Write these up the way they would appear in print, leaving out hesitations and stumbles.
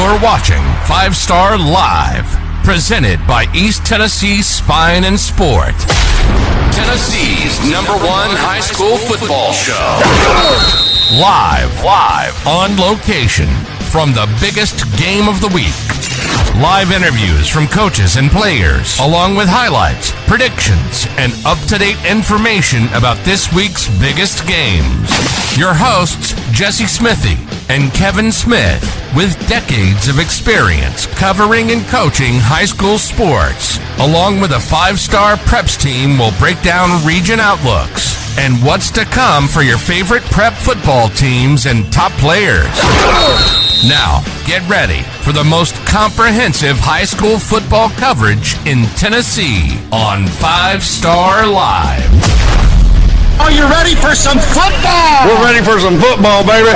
You're watching 5 Star Live, presented by East Tennessee Spine and Sport, Tennessee's #1 high school football show. Live on location from the biggest game of the week. Live interviews from coaches and players, along with highlights, predictions, and up-to-date information about this week's biggest games. Your hosts, Jesse Smithy and Kevin Smith, with decades of experience covering and coaching high school sports, along with a 5-star preps team, will break down region outlooks and what's to come for your favorite prep football teams and top players. Now, get ready for the most comprehensive high school football coverage in Tennessee on 5 Star Live. Are you ready for some football? We're ready for some football, baby.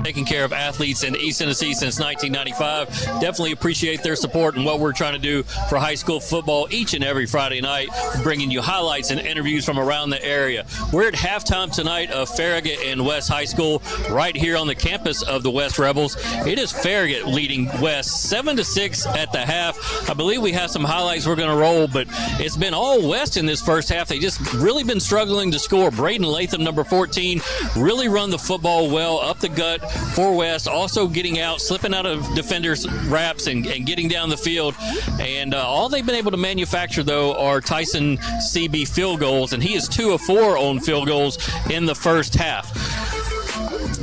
Taking care of athletes in East Tennessee since 1995. Definitely appreciate their support and what we're trying to do for high school football each and every Friday night, bringing you highlights and interviews from around the area. We're at halftime tonight of Farragut and West High School right here on the campus of the West Rebels. It is Farragut leading West 7-6 at the half. I believe we have some highlights we're going to roll, but it's been all West in this first half. They just really been struggling to score. Braden Latham, number 14, really run the football well up the gut for West, also getting out, slipping out of defenders' wraps and getting down the field. And all they've been able to manufacture, though, are Tyson CB field goals, and he is 2 of 4 on field goals in the first half.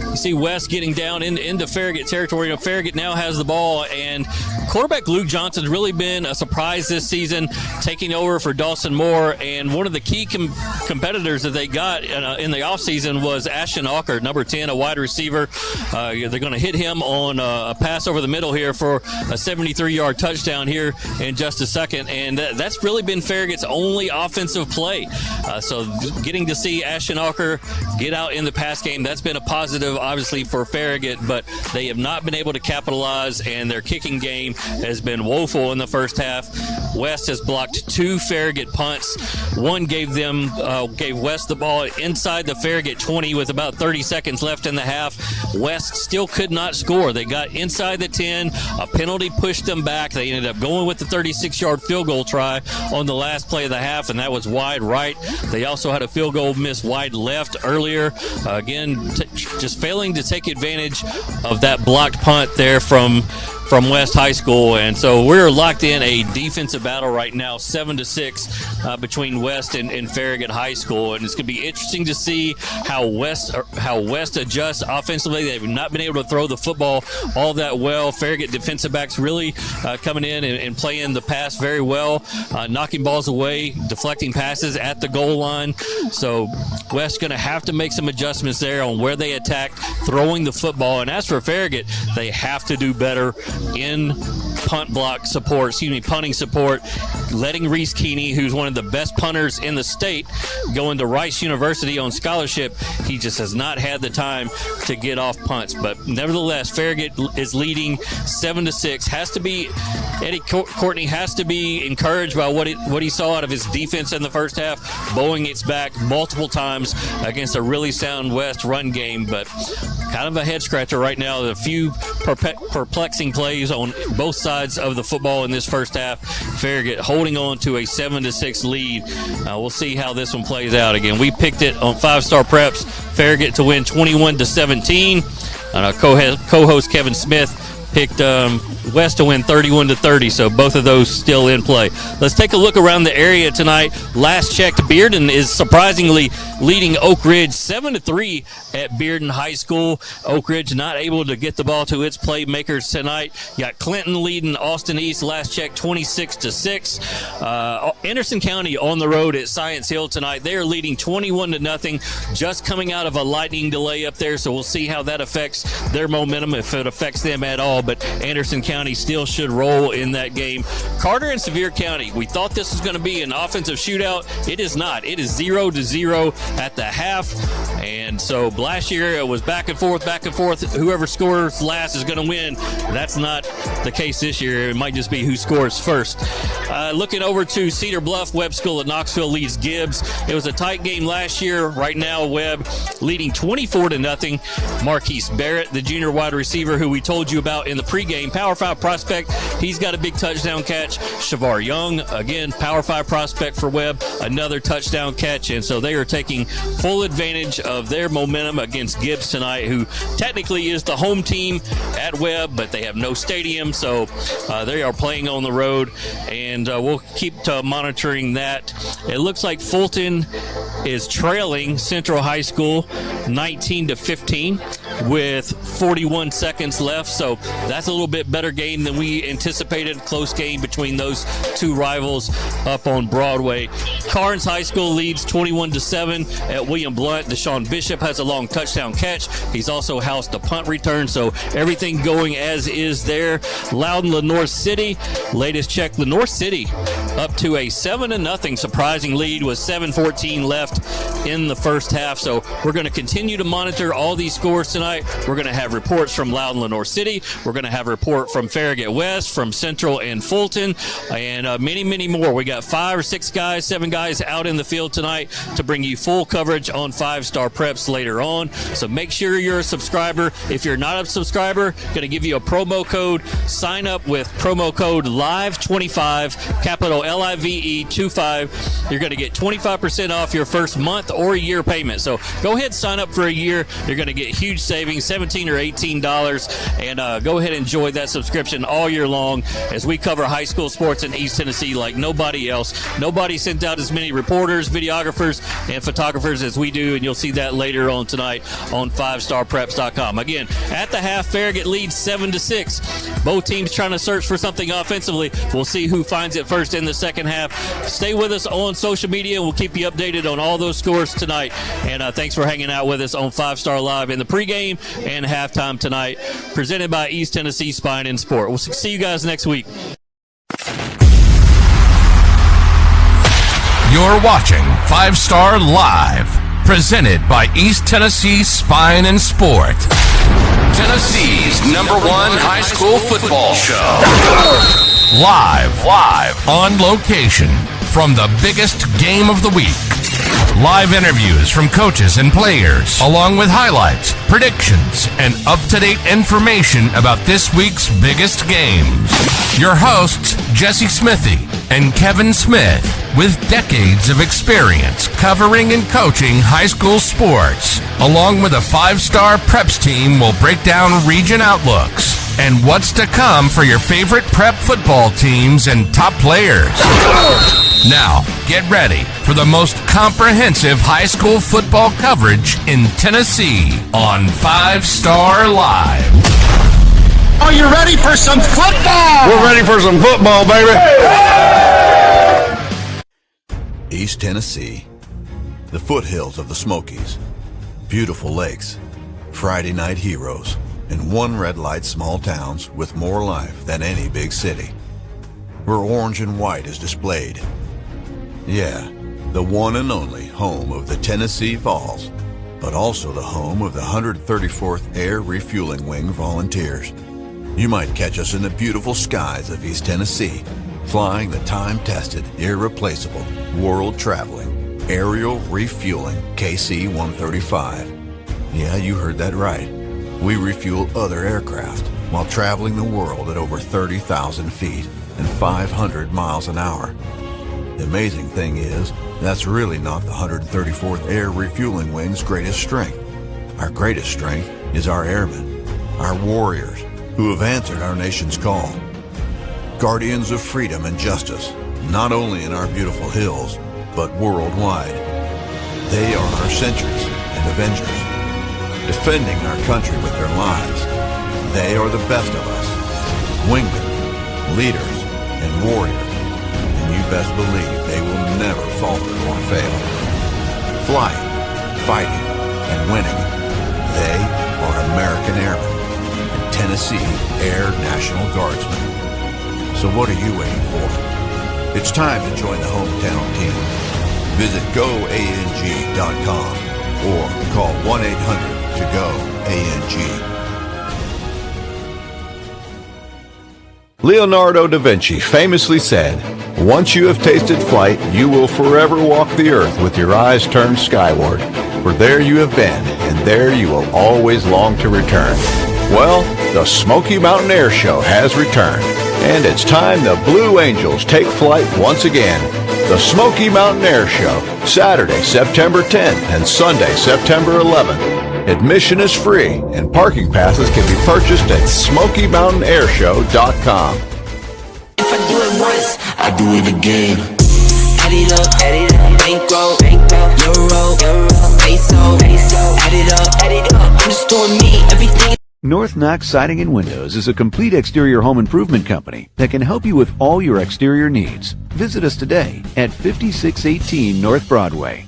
You see West getting down into Farragut territory. You know, Farragut now has the ball, and quarterback Luke Johnson's really been a surprise this season, taking over for Dawson Moore. And one of the key competitors that they got in the offseason was Ashton Ocker, number 10, a wide receiver. They're going to hit him on a pass over the middle here for a 73-yard touchdown here in just a second. And that's really been Farragut's only offensive play. So getting to see Ashton Ocker get out in the pass game, that's been a positive, obviously, for Farragut, but they have not been able to capitalize, and their kicking game has been woeful in the first half. West has blocked 2 Farragut punts. One gave West the ball inside the Farragut 20 with about 30 seconds left in the half. West still could not score. They got inside the 10. A penalty pushed them back. They ended up going with the 36-yard field goal try on the last play of the half, and that was wide right. They also had a field goal miss wide left earlier. Again, just failing to take advantage of that blocked punt there from West High School. And so we're locked in a defensive battle right now, 7-6 between West and Farragut High School. And it's going to be interesting to see how West adjusts offensively. They've not been able to throw the football all that well. Farragut defensive backs really coming in and playing the pass very well, knocking balls away, deflecting passes at the goal line. So West's going to have to make some adjustments there on where they attack throwing the football. And as for Farragut, they have to do better in punting support, letting Reese Keeney, who's one of the best punters in the state, go into Rice University on scholarship. He just has not had the time to get off punts. But nevertheless, Farragut is leading 7-6. Eddie Courtney has to be encouraged by what he saw out of his defense in the first half, bowing its back multiple times against a really sound West run game. But kind of a head scratcher right now. A few perplexing plays on both sides of the football in this first half. Farragut holding on to a 7-6 lead. We'll see how this one plays out. Again, we picked it on 5 Star Preps, Farragut to win 21-17. And our co-host Kevin Smith picked West to win 31-30, so both of those still in play. Let's take a look around the area tonight. Last checked, Bearden is surprisingly leading Oak Ridge 7-3 at Bearden High School. Oak Ridge not able to get the ball to its playmakers tonight. You got Clinton leading Austin East, last check, 26-6. Anderson County on the road at Science Hill tonight. They are leading 21-0, just coming out of a lightning delay up there, so we'll see how that affects their momentum, if it affects them at all. but Anderson County still should roll in that game. Carter and Sevier County, we thought this was going to be an offensive shootout. It is not. It is 0-0 at the half. And so last year it was back and forth. Whoever scores last is going to win. That's not the case this year. It might just be who scores first. Looking over to Cedar Bluff, Webb School of Knoxville leads Gibbs. It was a tight game last year. Right now, Webb leading 24-0. Marquise Barrett, the junior wide receiver who we told you about in the pregame, Power 5 prospect, he's got a big touchdown catch. Shavar Young, again, Power 5 prospect for Webb, another touchdown catch. And so they are taking full advantage of their momentum against Gibbs tonight, who technically is the home team at Webb, but they have no stadium, so they are playing on the road, and we'll keep monitoring that. It looks like Fulton is trailing Central High School 19-15 with 41 seconds left, so that's a little bit better game than we anticipated. Close game between those two rivals up on Broadway. Carnes High School leads 21-7 at William Blunt. Deshaun Bishop has a long touchdown catch. He's also housed a punt return, so everything going as is there. Loudon Lenoir City, latest check, Lenoir City up to a 7-0 surprising lead with 7:14 left in the first half. So we're going to continue to monitor all these scores tonight. We're going to have reports from Loudon Lenoir City. We're going to have a report from Farragut West, from Central and Fulton, and many, many more. We got 5 or 6 guys, 7 guys out in the field tonight to bring you full coverage on 5-Star Preps later on. So make sure you're a subscriber. If you're not a subscriber, going to give you a promo code. Sign up with promo code LIVE25, capital LIVE25. You're going to get 25% off your first month or year payment. So go ahead, sign up for a year. You're going to get huge savings, $17 or $18, and go ahead and enjoy that subscription all year long as we cover high school sports in East Tennessee like nobody else. Nobody sent out as many reporters, videographers, and photographers as we do, and you'll see that later on tonight on 5starpreps.com. Again, at the half, Farragut leads 7-6. Both teams trying to search for something offensively. We'll see who finds it first in the second half. Stay with us on social media. We'll keep you updated on all those scores tonight. And thanks for hanging out with us on 5-Star Live in the pregame and halftime tonight, presented by East Tennessee Spine and Sport. We'll see you guys next week. You're watching 5-Star Live, presented by East Tennessee Spine and Sport. Tennessee's #1 high school football show. Live on location from the biggest game of the week. Live interviews from coaches and players, along with highlights, predictions, and up-to-date information about this week's biggest games. Your hosts, Jesse Smithy and Kevin Smith, with decades of experience covering and coaching high school sports, along with a 5-Star Preps team, will break down region outlooks and what's to come for your favorite prep football teams and top players. Now, get ready for the most comprehensive high school football coverage in Tennessee on 5-Star Live. Are you ready for some football? We're ready for some football, baby. East Tennessee, the foothills of the Smokies, beautiful lakes, Friday night heroes, and one red light small towns with more life than any big city, where orange and white is displayed. Yeah, the one and only home of the Tennessee Vols, but also the home of the 134th Air Refueling Wing Volunteers. You might catch us in the beautiful skies of East Tennessee, flying the time-tested, irreplaceable, world-traveling, aerial refueling KC-135. Yeah, you heard that right. We refuel other aircraft while traveling the world at over 30,000 feet and 500 miles an hour. The amazing thing is, that's really not the 134th Air Refueling Wing's greatest strength. Our greatest strength is our airmen, our warriors, who have answered our nation's call. Guardians of freedom and justice, not only in our beautiful hills, but worldwide. They are our sentries and avengers, defending our country with their lives. They are the best of us, wingmen, leaders, and warriors. And you best believe they will never falter or fail. Flying, fighting, and winning. They are American Airmen, and Tennessee Tennessee Air National Guardsmen. So what are you waiting for? It's time to join the hometown team. Visit GoANG.com or call 1-800-TO-GO-ANG. Leonardo da Vinci famously said, "Once you have tasted flight, you will forever walk the earth with your eyes turned skyward. For there you have been, and there you will always long to return." Well, the Smoky Mountain Air Show has returned, and it's time the Blue Angels take flight once again. The Smoky Mountain Air Show, Saturday, September 10th and Sunday, September 11th. Admission is free, and parking passes can be purchased at SmokyMountainAirShow.com. If I do it once, I do it again. Add it up, bankroll, euro, peso, add it up, I'm just doing me, everything. North Knox Siding and Windows is a complete exterior home improvement company that can help you with all your exterior needs. Visit us today at 5618 North Broadway.